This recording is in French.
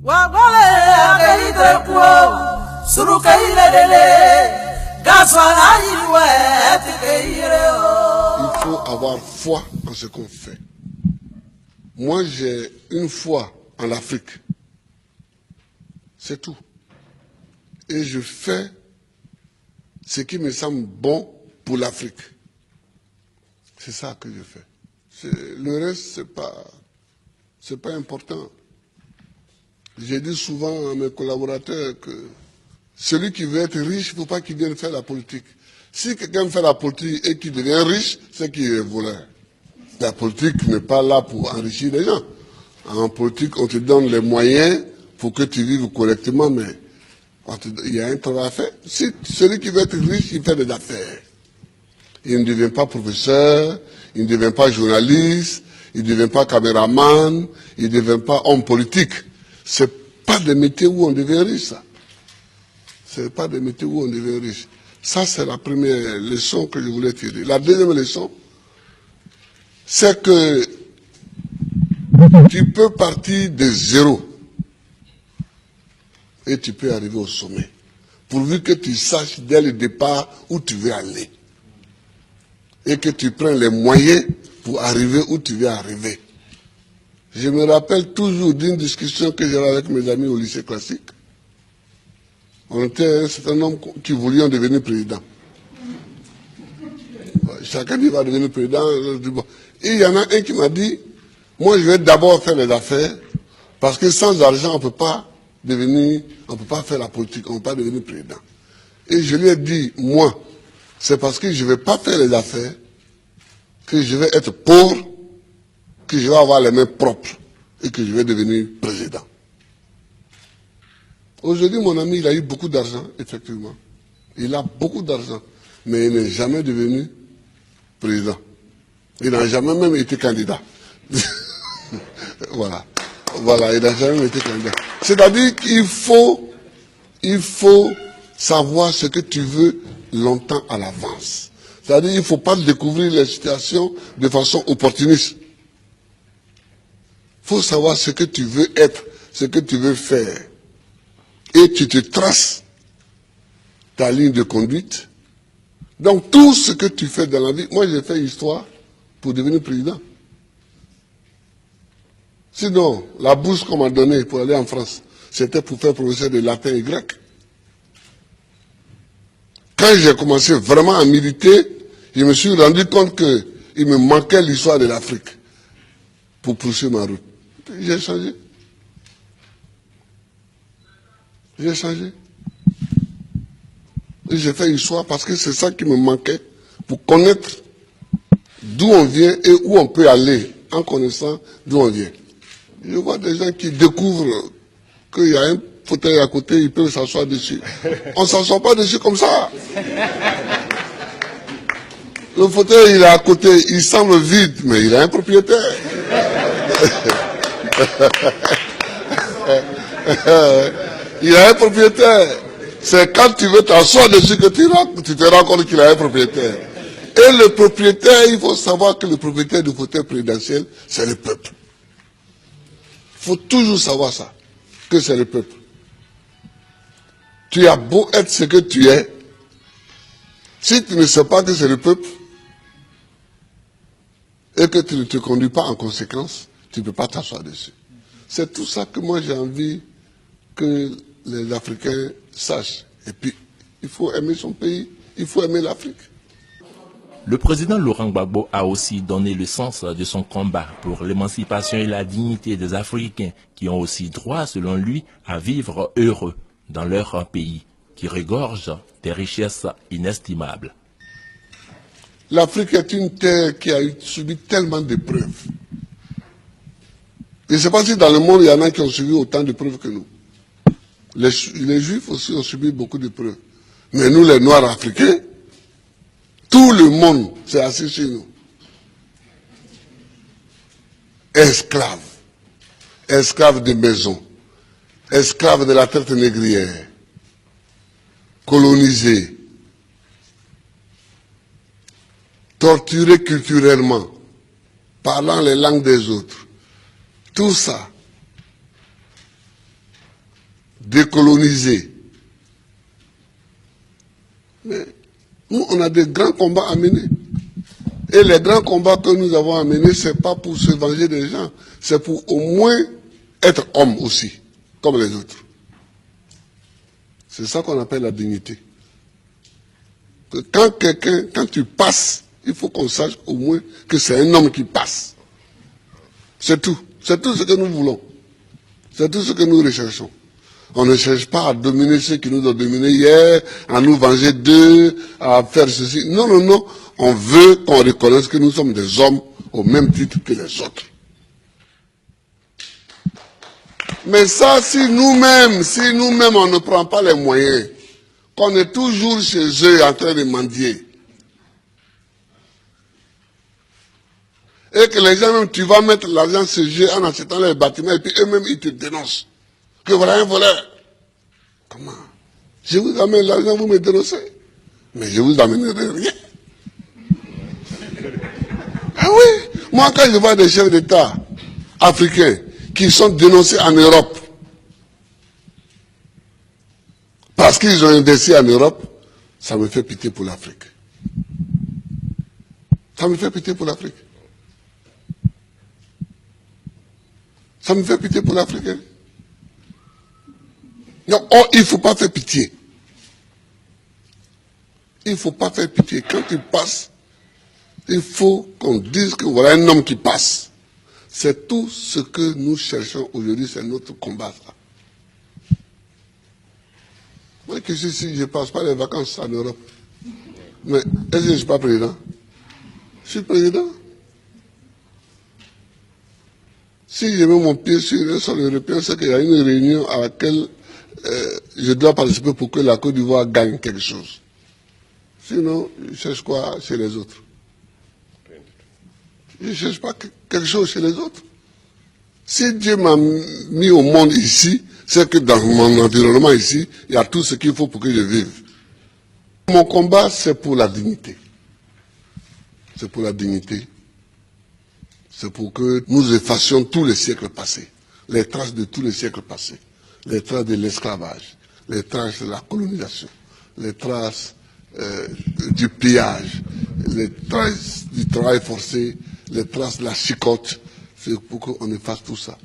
Il faut avoir foi en ce qu'on fait. Moi, j'ai une foi en l'Afrique. C'est tout. Et je fais ce qui me semble bon pour l'Afrique. C'est ça que je fais. Le reste, c'est pas important. J'ai dit souvent à mes collaborateurs que celui qui veut être riche, il ne faut pas qu'il vienne faire la politique. Si quelqu'un fait la politique et qu'il devient riche, c'est qu'il est voleur. La politique n'est pas là pour enrichir les gens. En politique, on te donne les moyens pour que tu vives correctement, mais il y a un travail à faire. Si celui qui veut être riche, il fait des affaires. Il ne devient pas professeur, il ne devient pas journaliste, il ne devient pas caméraman, il ne devient pas homme politique. C'est pas des métiers où on devient riche, ça. C'est pas des métiers où on devient riche. Ça, c'est la première leçon que je voulais tirer. La deuxième leçon, c'est que tu peux partir de zéro et tu peux arriver au sommet. Pourvu que tu saches dès le départ où tu veux aller. Et que tu prennes les moyens pour arriver où tu veux arriver. Je me rappelle toujours d'une discussion que j'avais avec mes amis au lycée classique. On était un certain nombre qui voulions devenir président. Chacun dit va devenir président. Et il y en a un qui m'a dit, moi je vais d'abord faire les affaires, parce que sans argent on ne peut pas faire la politique, on ne peut pas devenir président. Et je lui ai dit, moi, c'est parce que je ne vais pas faire les affaires, que je vais être pauvre, que je vais avoir les mains propres et que je vais devenir président. Aujourd'hui, mon ami, il a eu beaucoup d'argent, effectivement. Il a beaucoup d'argent, mais il n'est jamais devenu président. Il n'a jamais même été candidat. Voilà, il n'a jamais été candidat. C'est-à-dire qu'il faut savoir ce que tu veux longtemps à l'avance. C'est-à-dire qu'il ne faut pas découvrir les situations de façon opportuniste. Il faut savoir ce que tu veux être, ce que tu veux faire. Et tu te traces ta ligne de conduite. Donc tout ce que tu fais dans la vie, moi j'ai fait histoire pour devenir président. Sinon, la bourse qu'on m'a donnée pour aller en France, c'était pour faire professeur de latin et grec. Quand j'ai commencé vraiment à militer, je me suis rendu compte qu'il me manquait l'histoire de l'Afrique pour poursuivre ma route. J'ai changé. J'ai changé. Et j'ai fait histoire parce que c'est ça qui me manquait pour connaître d'où on vient et où on peut aller en connaissant d'où on vient. Je vois des gens qui découvrent qu'il y a un fauteuil à côté, ils peuvent s'asseoir dessus. On ne s'assoit pas dessus comme ça. Le fauteuil, il est à côté, il semble vide, mais il a un propriétaire. Il a un propriétaire. C'est quand tu veux t'asseoir dessus que tu te rends compte qu'il a un propriétaire. Et le propriétaire, il faut savoir que le propriétaire du fauteuil présidentiel, c'est le peuple. Il faut toujours savoir ça, que c'est le peuple. Tu as beau être ce que tu es, si tu ne sais pas que c'est le peuple, et que tu ne te conduis pas en conséquence, tu ne peux pas t'asseoir dessus. C'est tout ça que moi j'ai envie que les Africains sachent. Et puis, il faut aimer son pays, il faut aimer l'Afrique. Le président Laurent Gbagbo a aussi donné le sens de son combat pour l'émancipation et la dignité des Africains qui ont aussi droit, selon lui, à vivre heureux dans leur pays, qui regorge des richesses inestimables. L'Afrique est une terre qui a subi tellement d'épreuves. Je ne sais pas si dans le monde, il y en a qui ont subi autant d'épreuves que nous. Les Juifs aussi ont subi beaucoup d'épreuves. Mais nous, les Noirs africains, tout le monde s'est assis sur nous. Esclaves. Esclaves de maison. Esclaves de la traite négrière. Colonisés. Torturés culturellement. Parlant les langues des autres. Tout ça. décoloniser. Mais nous, on a des grands combats à mener. Et les grands combats que nous avons à mener, ce n'est pas pour se venger des gens, c'est pour au moins être homme aussi, comme les autres. C'est ça qu'on appelle la dignité. Que quand tu passes, il faut qu'on sache au moins que c'est un homme qui passe. C'est tout. C'est tout ce que nous voulons. C'est tout ce que nous recherchons. On ne cherche pas à dominer ceux qui nous ont dominés hier, à nous venger d'eux, à faire ceci. Non, non, non. On veut qu'on reconnaisse que nous sommes des hommes au même titre que les autres. Mais ça, si nous-mêmes, on ne prend pas les moyens, qu'on est toujours chez eux en train de mendier, et que les gens, même, tu vas mettre l'argent chez eux en achetant les bâtiments, et puis eux-mêmes, ils te dénoncent. Que voilà un voleur. Comment? Je vous amène l'argent, vous me dénoncez. Mais je vous amènerai rien. Ah oui, moi quand je vois des chefs d'État africains qui sont dénoncés en Europe parce qu'ils ont investi en Europe, ça me fait pitié pour l'Afrique. Ça me fait pitié pour l'Afrique. Ça me fait pitié pour l'Afrique. Hein? Non, oh, il ne faut pas faire pitié. Il ne faut pas faire pitié. Quand tu passes, il faut qu'on dise que voilà un homme qui passe. C'est tout ce que nous cherchons aujourd'hui, c'est notre combat. Ça. Moi qui suis ici, je ne passe pas les vacances en Europe. Mais est-ce que je ne suis pas président? Je suis président. Si je mets mon pied sur le sol européen, c'est qu'il y a une réunion à laquelle je dois participer pour que la Côte d'Ivoire gagne quelque chose. Sinon, je cherche quoi chez les autres? Je ne cherche pas quelque chose chez les autres. Si Dieu m'a mis au monde ici, c'est que dans mon environnement ici, il y a tout ce qu'il faut pour que je vive. Mon combat, c'est pour la dignité. C'est pour la dignité. C'est pour que nous effacions tous les siècles passés, les traces de tous les siècles passés, les traces de l'esclavage, les traces de la colonisation, les traces du pillage, les traces du travail forcé, les traces de la chicote. C'est pour qu'on efface tout ça.